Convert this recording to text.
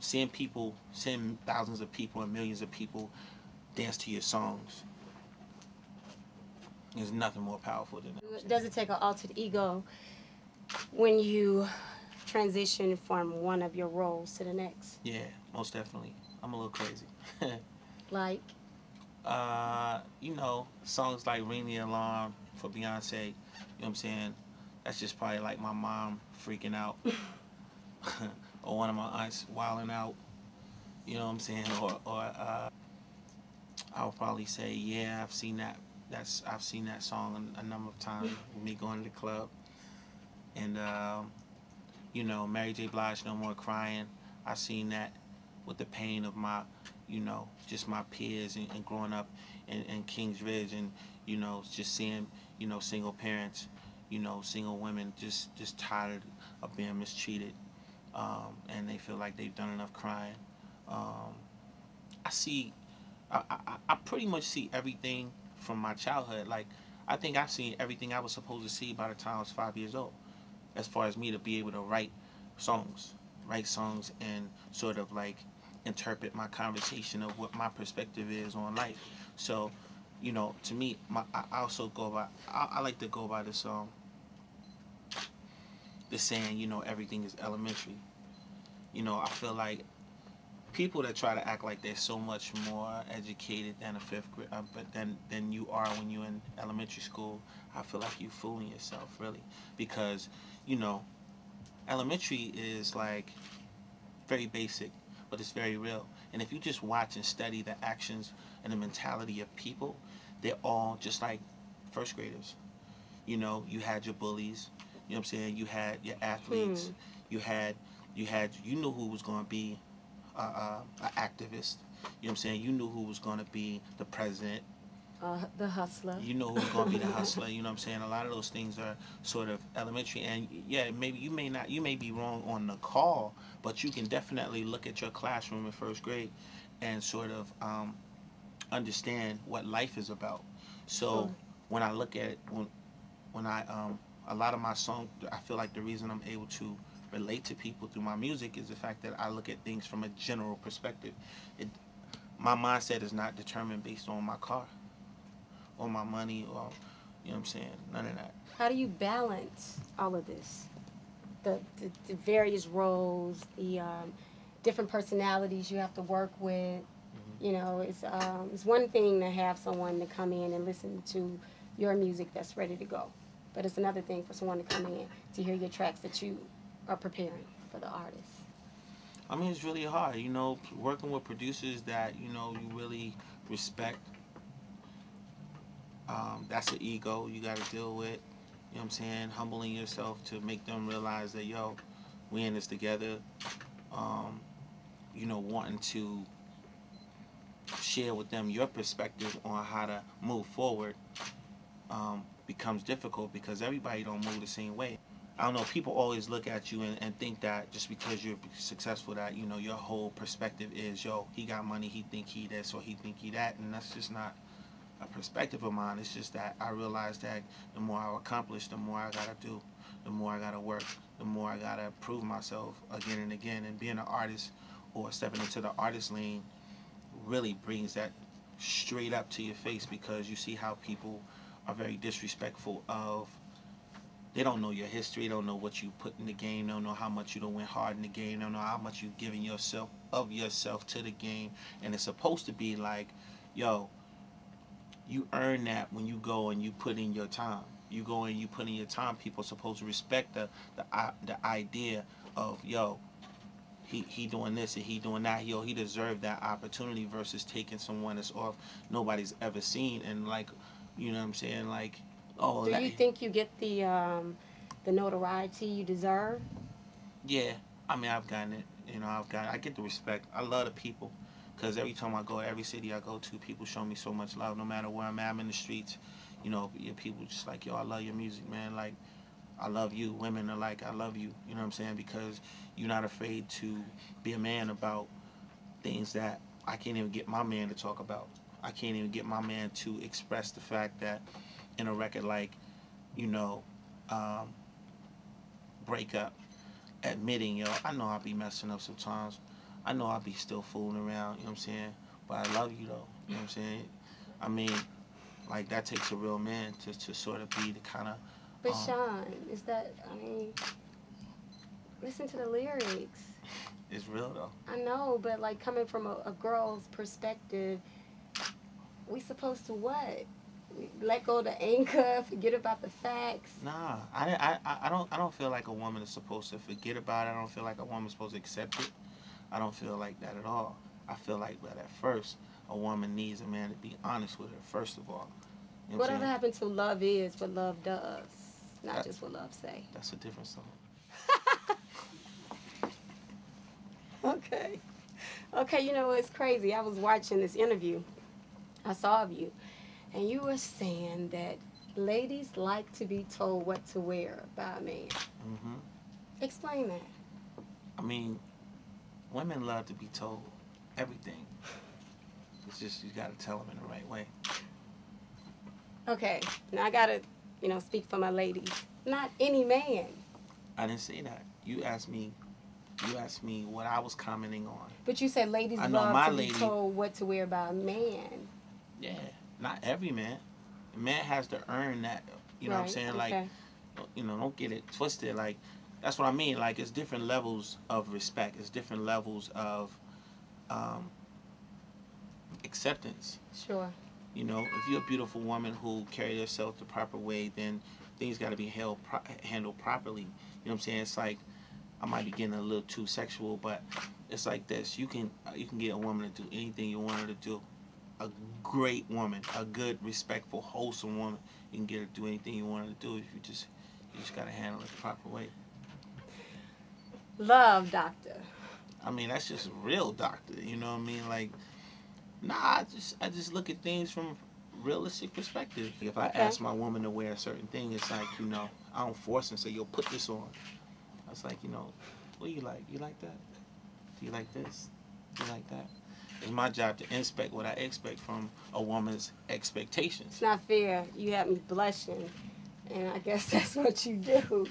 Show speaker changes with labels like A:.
A: seeing thousands of people and millions of people dance to your songs, there's nothing more powerful than that.
B: Does it take an altered ego when you transition from one of your roles to the next?
A: Yeah, most definitely. I'm a little crazy.
B: Like?
A: Songs like Ring the Alarm for Beyonce, you know what I'm saying? That's just probably like my mom freaking out. Or one of my aunts wilding out, you know what I'm saying? Or I'll probably say, yeah, I've seen that. I've seen that song a number of times with me going to the club. And Mary J. Blige, No More Crying. I've seen that with the pain of my, just my peers and growing up in Kings Ridge, and just seeing single parents, single women just tired of being mistreated, and they feel like they've done enough crying. I see, I pretty much see everything from my childhood. Like, I think I've seen everything I was supposed to see by the time I was 5 years old, as far as me to be able to write songs and sort of like interpret my conversation of what my perspective is on life. So, to me, I also go by, I like to go by this saying, everything is elementary. I feel like people that try to act like they're so much more educated than a fifth grade, but than you are when you're in elementary school, I feel like you're fooling yourself, really, because elementary is like very basic, but it's very real. And if you just watch and study the actions and the mentality of people, they're all just like first graders. You had your bullies, you know what I'm saying? You had your athletes, you knew who was going to be an activist. You know what I'm saying? You knew who was going to be the president.
B: The hustler.
A: You know who's going to be the hustler. You know what I'm saying? A lot of those things are sort of elementary. And yeah, maybe you may be wrong on the call, but you can definitely look at your classroom in first grade and sort of understand what life is about. So when I look at it, when I a lot of my songs, I feel like the reason I'm able to relate to people through my music is the fact that I look at things from a general perspective. My mindset is not determined based on my car or my money, or you know what I'm saying, none of that.
B: How do you balance all of this? The various roles, the different personalities you have to work with. It's one thing to have someone to come in and listen to your music that's ready to go, but it's another thing for someone to come in to hear your tracks that you are preparing for the artist.
A: I mean, it's really hard, working with producers that you really respect. That's an ego you got to deal with. You know what I'm saying? Humbling yourself to make them realize that, yo, we in this together. Wanting to share with them your perspective on how to move forward becomes difficult because everybody don't move the same way. I don't know, people always look at you and think that just because you're successful that, your whole perspective is, yo, he got money, he think he this or he think he that, and that's just not a perspective of mine. It's just that I realize that the more I accomplish, the more I gotta do, the more I gotta work, the more I gotta prove myself again and again. And being an artist or stepping into the artist lane really brings that straight up to your face, because you see how people are very disrespectful of, they don't know your history, don't know what you put in the game, don't know how much you done went hard in the game, don't know how much you've given yourself to the game. And it's supposed to be like, yo, you earn that when you go and you put in your time. You go and you put in your time. People are supposed to respect the idea of, yo, he doing this and he doing that. Yo, he deserved that opportunity versus taking someone that's off nobody's ever seen. And like, you know what I'm saying? Like, oh.
B: Do you think you get the notoriety you deserve?
A: Yeah, I mean, I've gotten it. I get the respect. I love the people. Because every time I go, every city I go to, people show me so much love. No matter where I'm at, I'm in the streets. People just like, yo, I love your music, man. Like, I love you. Women are like, I love you. You know what I'm saying? Because you're not afraid to be a man about things that I can't even get my man to talk about. I can't even get my man to express the fact that in a record like, Break Up, admitting, yo, I know I'll be messing up sometimes. I know I'll be still fooling around, you know what I'm saying? But I love you, though, you know what I'm saying? I mean, like, that takes a real man to sort of be the kind of...
B: But Sean, is that, I mean, listen to the lyrics.
A: It's real, though.
B: I know, but, like, coming from a girl's perspective, we supposed to what? Let go of the anger, forget about the facts?
A: Nah, I don't feel like a woman is supposed to forget about it. I don't feel like a woman's supposed to accept it. I don't feel like that at all. I feel like that at first, a woman needs a man to be honest with her, first of all. You know
B: Whatever happened to love is what love does, not just what love say.
A: That's a different song.
B: Okay. Okay, you know, it's crazy. I was watching this interview I saw of you, and you were saying that ladies like to be told what to wear by a man.
A: Mm-hmm.
B: Explain that.
A: I mean, women love to be told everything. It's just you got to tell them in the right way.
B: Okay, now I got to, speak for my ladies. Not any man.
A: I didn't say that. You asked me what I was commenting on.
B: But you said ladies love to be told what to wear by a man.
A: Yeah, not every man. A man has to earn that. You know what I'm saying?
B: Okay.
A: Like, don't get it twisted. Like, that's what I mean. Like, it's different levels of respect. It's different levels of acceptance.
B: Sure.
A: If you're a beautiful woman who carries herself the proper way, then things got to be handled properly. You know what I'm saying? It's like, I might be getting a little too sexual, but it's like this. You can get a woman to do anything you want her to do. A great woman, a good, respectful, wholesome woman, you can get her to do anything you want her to do. If you just got to handle it the proper way.
B: Love, doctor.
A: I mean, that's just real, doctor. You know what I mean? Like, nah, I just look at things from realistic perspective. If I ask my woman to wear a certain thing, it's like, I don't force her and say, yo, put this on. It's like, what do you like? You like that? Do you like this? Do you like that? It's my job to inspect what I expect from a woman's expectations.
B: It's not fair. You had me blushing, and I guess that's what you do.